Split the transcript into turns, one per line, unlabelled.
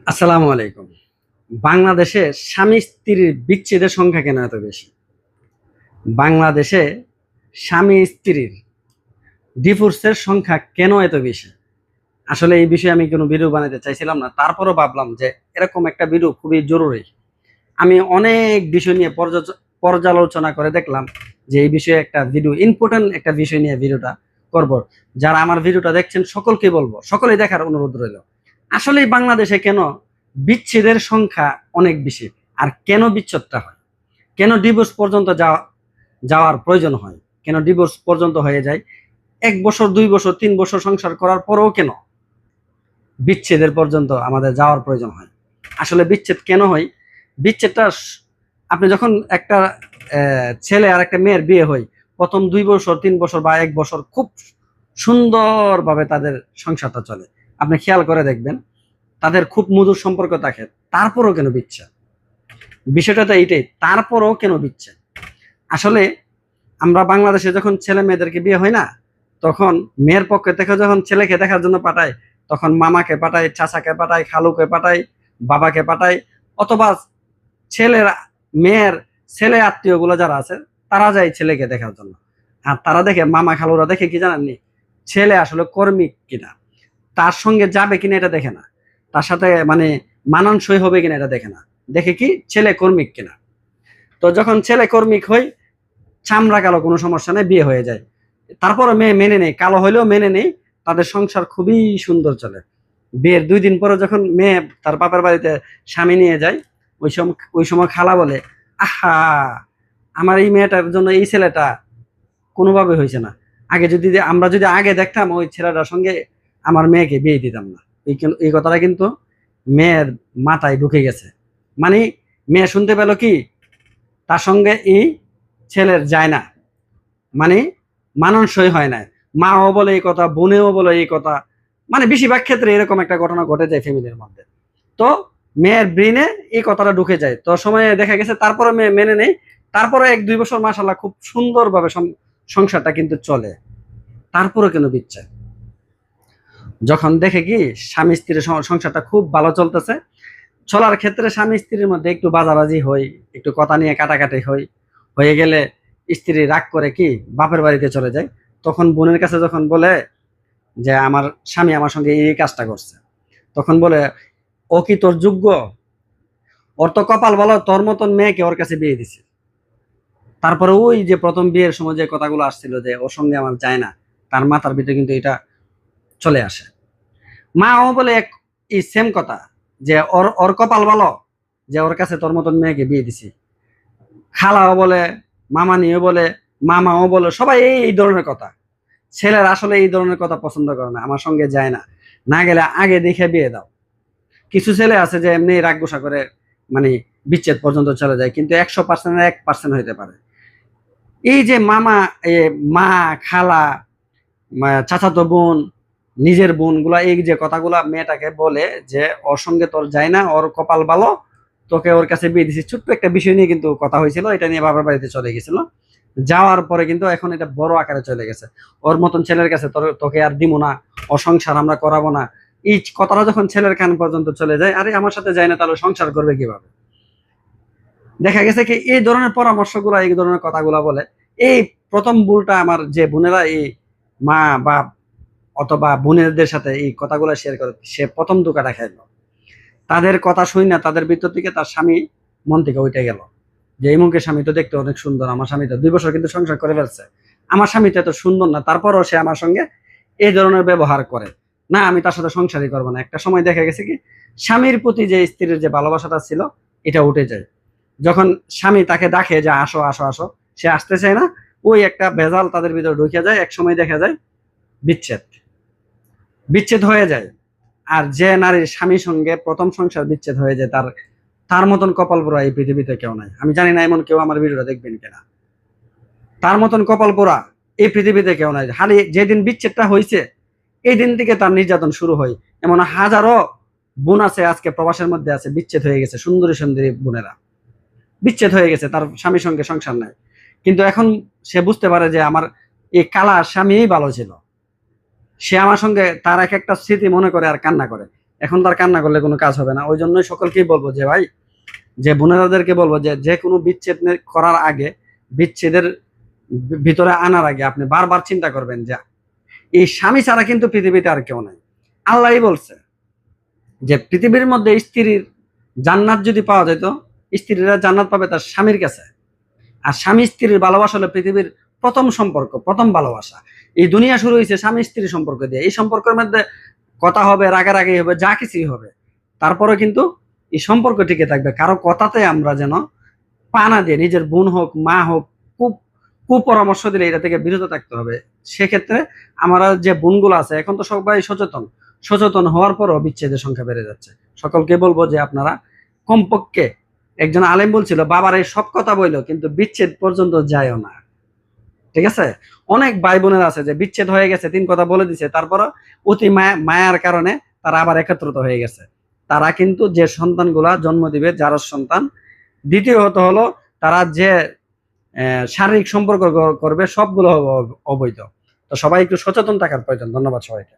আসসালামু আলাইকুম। বাংলাদেশে স্বামী-স্ত্রীর বিচ্ছেদের সংখ্যা কেন এত বেশি? বাংলাদেশে স্বামী-স্ত্রীর ডিভোর্সের সংখ্যা কেন এত বেশি? আসলে এই বিষয়ে আমি কোনো ভিডিও বানাতে চাইছিলাম না। তারপরও ভাবলাম যে এরকম একটা ভিডিও খুবই জরুরি। আমি অনেক বিষয় নিয়ে পর্যালোচনা করে দেখলাম যে এই বিষয়ে একটা ভিডিও ইম্পোর্টেন্ট একটা বিষয় নিয়ে ভিডিওটা করব। যারা আমার ভিডিওটা দেখছেন সকলকে বলবো, সকলেই দেখার অনুরোধ রইল। আসলেই বাংলাদেশে কেন বিচ্ছেদের সংখ্যা অনেক বেশি? আর কেন বিচ্ছেদটা হয়? কেন ডিভোর্স পর্যন্ত যাওয়ার প্রয়োজন হয়? কেন ডিভোর্স পর্যন্ত হয়ে যায়? ১ বছর, ২ বছর, ৩ বছর সংসার করার পরেও কেন বিচ্ছেদের পর্যন্ত আমাদের যাওয়ার প্রয়োজন হয়? আসলে বিচ্ছেদ কেন হয়? বিচ্ছেদটা আপনি যখন একটা ছেলে আর একটা মেয়ের বিয়ে হয়, ১ম ২ বছর, ৩ বছর বা ১ বছর খুব সুন্দরভাবে তাদের সংসারটা চলে। আপনি খেয়াল করে দেখবেন, তাদের খুব মধুর সম্পর্ক থাকে। তারপরেও কেন বিচ্ছেদ? বিষয়টা তো এইটাই। তারপরেও কেন বিচ্ছেদ? আসলে আমরা বাংলাদেশে যখন ছেলে-মেয়েদেরকে বিয়ে হয় না? তখন মেয়ের পক্ষ থেকে যখন ছেলেকে দেখার জন্য পাঠায়, তখন মামাকে পাঠায়, চাচাকে পাঠায়, খালুকে পাঠায়, বাবাকে পাঠায়, অথবা ছেলের মেয়ের ছেলে আত্মীয়গুলো যারা আছে তারা যায় ছেলেকে দেখার জন্য। আর তারা দেখে, মামা খালুরা দেখে কি জানেননি? ছেলে আসলে কর্মী কিনা, তার সঙ্গে যাবে কিনা এটা দেখে না, তার সাথে মানে মানানসই হবে কিনা এটা দেখে না, দেখে কি ছেলে কর্মিক কিনা। তো যখন ছেলে কর্মিক হয়, চামড়া কালো কোনো সমস্যা নেই, বিয়ে হয়ে যায়। তারপরে মেয়ে মেনে নেই, কালো হইলেও মেনে নেই, তাদের সংসার খুবই সুন্দর চলে। বিয়ের ২ দিন পরে যখন মেয়ে তার বাপের বাড়িতে স্বামী নিয়ে যায়, ওই সময় খালা বলে, আহা, আমার এই মেয়েটার জন্য এই ছেলেটা কোনোভাবে হয়েছে না। আমরা যদি আগে দেখতাম, ওই ছেলেটার সঙ্গে আমার মেয়েকে বিয়ে দিতাম না। এই কথাটা কিন্তু মেয়ের মাথায় ঢুকে গেছে। মানে মেয়ে শুনতে পেল কি, তার সঙ্গে এই ছেলের যায় না, মানে মানানসই হয় না। মাও বলে এই কথা, বোনেও বলে এই কথা। মানে বেশিরভাগ ক্ষেত্রে এরকম একটা ঘটনা ঘটে যায় ফ্যামিলির মধ্যে। তো মেয়ের ব্রেনে এই কথাটা ঢুকে যায়। তো সময়ে দেখা গেছে তারপরে মেয়ে মেনে নেই। তারপরে ১-২ বছর মাশাআল্লাহ খুব সুন্দরভাবে সংসারটা কিন্তু চলে। তারপরে কেন বিচ্ছেদ? যখন দেখে কি স্বামী-স্ত্রীর সংসারটা খুব ভালো চলতেছে, চলার ক্ষেত্রে স্বামী-স্ত্রীর মধ্যে একটু বাজাবাজি হয়, একটু কথা নিয়ে কাটাকাটি হয়। হয়ে গেলে স্ত্রী রাগ করে কি বাপের বাড়িতে চলে যায়। তখন বোনের কাছে যখন বলে যে, "আমার স্বামী আমার সঙ্গে এই কাজটা করছে।" তখন বলে, "ও কি তোর যোগ্য? ওর তো কপাল ভালো, তোর মতন মেয়েকে ওর কাছে বিয়ে দিছে।" তারপরে ওই যে ১ম বিয়ের সময় যে কথাগুলো আসছিল যে, "ওর সঙ্গে আমার যায় না।" তার মাথার ভিতরে কিন্তু এটা চলে আসে। মাও বলে এই সেম কথা যে, "ওর ওর কপাল ভালো যে ওর কাছে তোর মতন মেয়েকে বিয়ে দিছি।" খালাও বলে, মামানিও বলে, মামাও বলে, সবাই এই ধরনের কথা। ছেলেরা আসলে এই ধরনের কথা পছন্দ করে না। আমার সঙ্গে যায় না। না গেলে আগে দেখে বিয়ে দাও। কিছু ছেলে আছে যে এমনি রাগ গোসা করে মানে বিচ্ছেদ পর্যন্ত চলে যায়। কিন্তু ১০০% এর ১% হইতে পারে। এই যে মা, খালা, চাচাতো বোন, নিজের বোনগুলা এই যে কথাগুলা মেয়েটাকে বলে যে, "ওর সঙ্গে তোর যায় না, ওর কপাল ভালো, তোকে ওর কাছে বিয়ে দিছি।" ছোট্ট একটা বিষয় নিয়ে কিন্তু কথা হয়েছিল। এটা নিয়ে বাবার বাড়িতে চলে গেছিল। যাওয়ার পরে কিন্তু এখন এটা বড় আকারে চলে গেছে। "ওর মতন ছেলের কাছে তোকে আর দিমু না, ওর সংসার আমরা করাবো না।" এই কথাটা যখন ছেলের কান পর্যন্ত চলে যায়, আরে আমার সাথে যায় না তাহলে সংসার করবে কিভাবে? দেখা গেছে কি এই ধরনের পরামর্শগুলা, এই ধরনের কথাগুলা বলে। এই ১ম ভুলটা আমার যে বোনেরা এই মা বা অথবা বোনেদের সাথে এই কথাগুলা শেয়ার করে, সে ১ম ধোঁকাটা খাইল। তাদের কথা শুইনা তাদের ভিতর থেকে তার স্বামী মন থেকে উইঠা গেল। যে এই মুখের স্বামী তো দেখতে অনেক সুন্দর। আমার স্বামী তো ২ বছর কিন্তু সংসার করে ফেলছে। আমার স্বামী তো এত সুন্দর না। তারপরেও সে আমার সঙ্গে এই ধরনের ব্যবহার করে। না, আমি তার সাথে সংসারই করব না। একটা সময় দেখা গেছে কি স্বামীর প্রতি যে স্ত্রীর যে ভালোবাসাটা ছিল এটা উঠে যায়। যখন স্বামী তাকে ডাকে যে, "আসো, আসো, আসো।" সে আসতে চায় না। ওই একটা ভেজাল তাদের ভিতরে ঢুকে যায়। একসময় দেখা যায় বিচ্ছেদ। বিচ্ছেদ হয়ে যায়। আর যে নারীর স্বামীর সঙ্গে ১ম সংসার বিচ্ছেদ হয়ে যায়, তার তার মতন কপাল পোড়া এই পৃথিবীতে কেউ নাই। আমি জানি না এমন কেউ আমার ভিডিওটা দেখবেন কিনা। তার মতন কপাল পোড়া এই পৃথিবীতে কেউ নাই। খালি যেদিন বিচ্ছেদটা হইছে, এই দিন থেকে তার নির্যাতন শুরু হয়। এমন হাজারো বোন আছে আজকে প্রবাসের মধ্যে আছে, বিচ্ছেদ হয়ে গেছে। সুন্দরী, সুন্দরী বোনেরা। বিচ্ছেদ হয়ে গেছে, তার স্বামীর সঙ্গে সংসার নাই। কিন্তু এখন সে বুঝতে পারে যে আমার এই কালা স্বামীই ভালো ছিল। সে আমার সঙ্গে তার একেকটা স্মৃতি মনে করে আর কান্না করে। এখন তার কান্না করলে কোনো কাজ হবে না। ওই জন্যই সকলকেই বলবো যে ভাই, যে বোনেরাদেরকে বলবো যে যে কোনো বিচ্ছেদ করার আগে, বিচ্ছেদের ভিতরে আনার আগে আপনি বারবার চিন্তা করবেন যে এই স্বামী ছাড়া কিন্তু পৃথিবীতে আর কেউ নাই। আল্লাহই বলছে যে পৃথিবীর মধ্যে স্ত্রীর জান্নাত যদি পাওয়া যেত, স্ত্রীরা জান্নাত পাবে তার স্বামীর কাছে। আর স্বামী স্ত্রীর ভালোবাসা হলো পৃথিবীর প্রথম সম্পর্ক, প্রথম ভালোবাসা। এই দুনিয়া শুরু হয়েছে স্বামী স্ত্রীর সম্পর্ক দিয়ে। এই সম্পর্কের মধ্যে কথা হবে, রাগারাগি হবে, যা কিছুই হবে, তারপরে কিন্তু এই সম্পর্ক টিকে থাকবে। কারো কথাতে আমরা যেন পা না দিয়ে, নিজের বোন হোক, মা হোক, খুব কুপরামর্শ দিলে এটা থেকে বিরত থাকতে হবে। সেক্ষেত্রে আমরা যে বোনগুলো আছে, এখন তো সবাই সচেতন, সচেতন হওয়ার পরও বিচ্ছেদের সংখ্যা বেড়ে যাচ্ছে। সকলকে বলবো যে আপনারা কমপক্ষে, একজন আলেম বলছিল বাবার এই সব কথা বললো কিন্তু বিচ্ছেদ পর্যন্ত যায়ও না। ঠিক আছে? অনেক ভাই বোনের আছে যে বিচ্ছেদ হয়ে গেছে, 3 কথা বলে দিছে, তারপর অতি মায়ার কারণে তারা আবার একত্রিত হয়ে গেছে। তারা কিন্তু যে সন্তানগুলা জন্ম দিবে, যার সন্তান, দ্বিতীয়ত হলো তারা যে শারীরিক সম্পর্ক করবে সবগুলো হবে অবৈধ। তো সবাই একটু সচেতন থাকার প্রয়োজন। ধন্যবাদ সবাইকে।